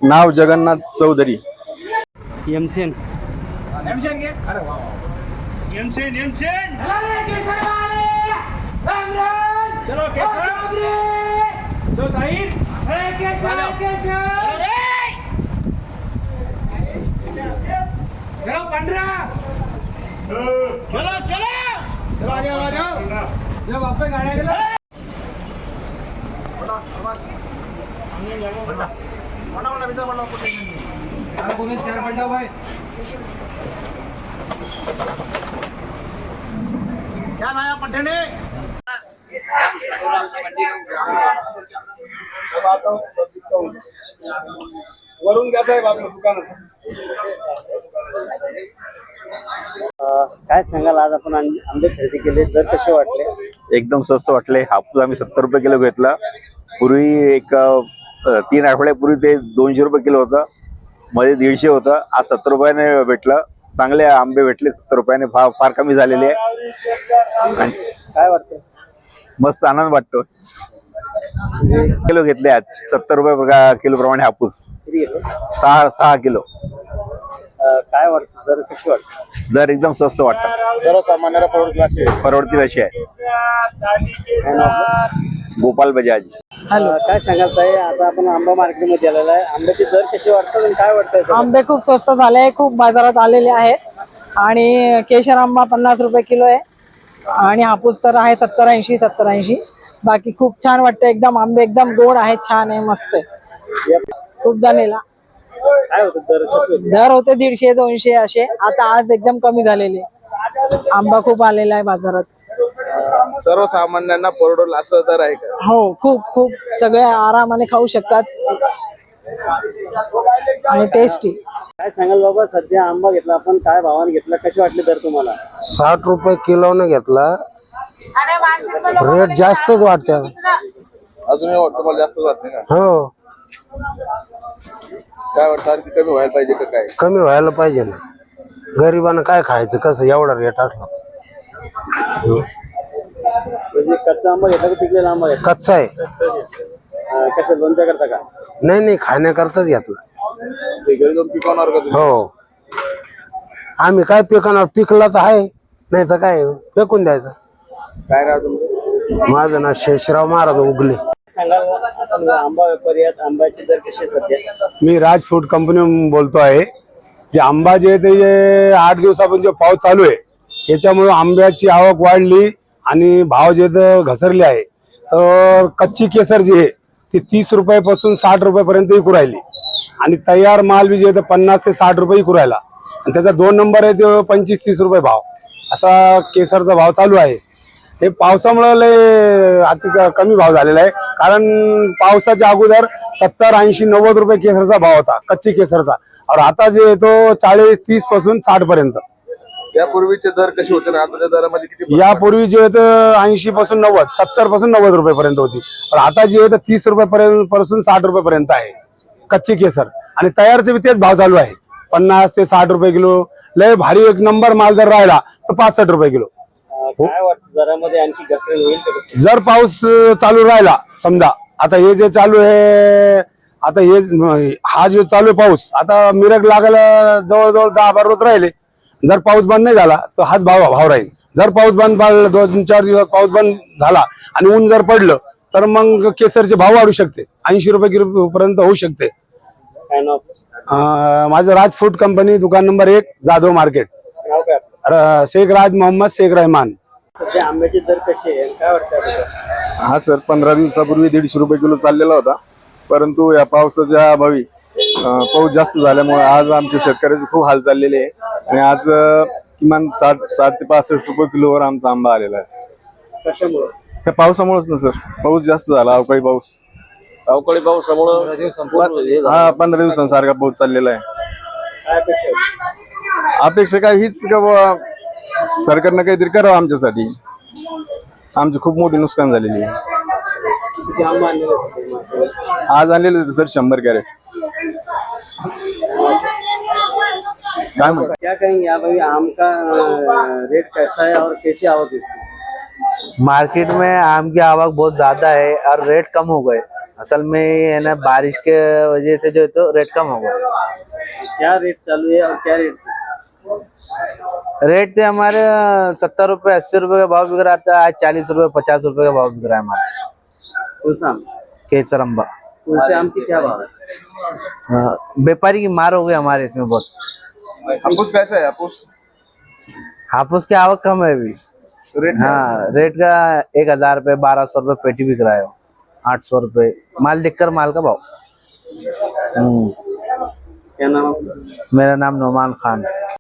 नाव जगन्नाथ चौधरी। एमसेन घे। अरे वा एमसेन चलो पंद्रह चलो चलो चलो आ जाओ जब आपसे गाड़ी चलो चार बंडा भाई क्या लाया पट्टे ने वरून क्या साहेब आपलं दुकान काय सांगाल, आज आपण आंबे खरेदी केले, दर कसे वाटले? एकदम स्वस्त वाटले। हापूस आम्ही 70 रुपये किलो घेतला। पूर्वी एक 3 आठवड्यापूर्वी ते 200 रुपये किलो होतं, मध्ये 150 होतं, आज 70 रुपयाने भेटलं। चांगले आंबे भेटले 70 रुपयाने, फार कमी झालेले आहे। काय वाटतं? मस्त आनंद वाटतो। किलो घेतले आज 70 रुपये किलो प्रमाणे हापूस 6 किलो। काय वाटतं, दर कशी वाटतं? दर एकदम स्वस्त वाटतं, सर्वसामान्याला परवडतील अशी आहे। गोपाल बजाज। काय सांगाल ताई, आता आपण आंबा मार्केटमध्ये आलेला आहे, आंब्याचे दर कसे वाटतात आणि काय वाटतं? आंबे खूप स्वस्त झाले, खूप बाजारात आलेले आहेत आणि केशर आंबा 50 रुपये किलो आहे आणि हापूस तर आहे 70-80 बाकी खूप छान वाटतं एकदम। आंबे एकदम गोड आहेत, छान आहे, मस्त आहे। खूप जणेला काय होतं दर होते 150-200 असे, आता आज एकदम कमी झालेले। आंबा खूप आलेला आहे बाजारात। सर्वसामान्यांना परवडेल असं दर आहे का? हो, खूप खूप सगळे आरामाने खाऊ शकतात आणि टेस्टी। काय सांगाल बाबा, सध्या आंबा घेतला आपण, काय भावाने घेतला, कसे वाटले दर तुम्हाला? 60 रुपये किलोने घेतला, रेट जास्तच वाटते। अजूनही तुम्हाला जास्त वाटते का? हो, काय वाटतं, आणखी कमी व्हायला पाहिजे का? काय कमी व्हायला पाहिजे ना, गरिबांना काय खायचं, कसं एवढा रेट असला। म्हणजे कच्चा आंबा घेतला का पिकलेला आंबा घेतला? कच्चा आहे। कशा लोणच्या करता का? नाही, खाण्याकरताच घेतला। ते घरी जाऊन पिकवणार का तुम्ही? हो, आम्ही काय पिकवणार, पिकला तर आहे, नाही तर काय फेकून द्यायचं। काय नाव तुमचं? माझं नाव शेषराव महाराज उगले। सांगाल, आपण आंबा व्यापारी आहेत, आंब्याचे दर कसे सध्या? मी राज फूड कंपनी बोलतो आहे। जे आंबा जे ते 8 दिवसापासून जो पाऊस चालू आहे त्याच्यामुळे आंब्याची आवक वाढली आणि भाव जे घसरले आहे। तर कच्ची केसर जी आहे ती 30 रुपयापासून 60 रुपयापर्यंत विकू राहिली आणि तयार माल बी जे 50 ते 60 रुपये विकू राहिला आणि त्याचा 2 नंबर आहे तो 25-30 रुपये भाव असा केसरचा भाव चालू आहे। हे पावसामुळे लय अति कमी भाव झालेला आहे, कारण पावसाच्या अगोदर 70-80-90 रुपये केसरचा भाव होता कच्ची केसरचा, और आता जे येतो 40-30 पासून 60 पर्यंत। यापूर्वीचे दर कसे होते, आताच्या दरामध्ये किती? यापूर्वी जे होतं 80 पासून 90, 70 पासून 90 रुपयापर्यंत होती, और आता जे येतं 30 रुपयापासून 60 रुपयापर्यंत आहे कच्ची केसर, आणि तयारचे बी तेच भाव चालू आहे 50 ते 60 रुपये किलो। लय भारी एक नंबर माल जर राहिला तर 65 रुपये किलो। काय वाटतं, दरामध्ये आणखी घसरण होईल का? जर पाऊस चालू राहिला, समजा आता हे जे चालू आहे, आता हे हा जो चालू आहे पाऊस, आता मिरग लागायला जवळजवळ 10-12 रोज राहिले। जर पाऊस बंद नाही झाला तर हाच भाव राहील। जर पाऊस बंद 2-4 दिवस पाऊस बंद झाला आणि ऊन जर पडलं तर मग केसरचे भाव वाढू शकते, 80 रुपये किलो पर्यंत होऊ शकते। काय नाव? माझं राज फूड कंपनी, दुकान नंबर 1, जाधव मार्केट, नाव काय? शेख राज मोहम्मद शेख रहमान। सध्या आंब्याचे दर कसे आहे, काय वाटतं? हा सर, 15 दिवसापूर्वी 150 रुपये किलो चाललेला होता, परंतु या पावसाच्या अभावी पाऊस जास्त झाल्यामुळे आज आमच्या शेतकऱ्याचे खूप हाल चाललेले आहे आणि आज किमान 60 ते 65 रुपये किलोवर आमचा आंबा आलेला आहे। कशामुळे? त्या पावसामुळेच ना सर, पाऊस जास्त झाला, अवकाळी पावसामुळे 15 दिवसांसारखा पाऊस चाललेला आहे। काय अपेक्षा आहे? अपेक्षा काय हीच का सरकारनं काहीतरी करावं आमच्यासाठी। आमची खूप मोठी नुकसान झालेली आहे. किती आंबा आणलेले होते? आज आणलेले होते सर 100 कॅरेट. काय म्हणता? क्या कहेंगे आप अभी आम का रेट कैसा है और कैसी आवक है इसकी? मार्केट में आम की आवक बहुत ज्यादा है और रेट कम हो गए। असल में ये है ना, बारिश के वजह से जो है तो रेट कम हो गए। क्या रेट चालू है और क्या रेट? रेट थे हमारे 70 रुपए 80 रुपए का भाव बिक रहा था, आज 40 रुपए 50 रुपए का भाव बिक रहा है हमारा कौन सा आम? केसर अम्बा। कौन से आम की क्या भाव है? व्यापारी की मार हो गई हमारे इसमें बहुत। हापूस कैसा है? हापुस की आवक कम है अभी। रेट हाँ, रेट का 1000 रुपए 1200 रुपए पेटी बिक रहा है, 800 रुपए माल देखकर माल का भाव। क्या नाम है? मेरा नाम नोमान खान।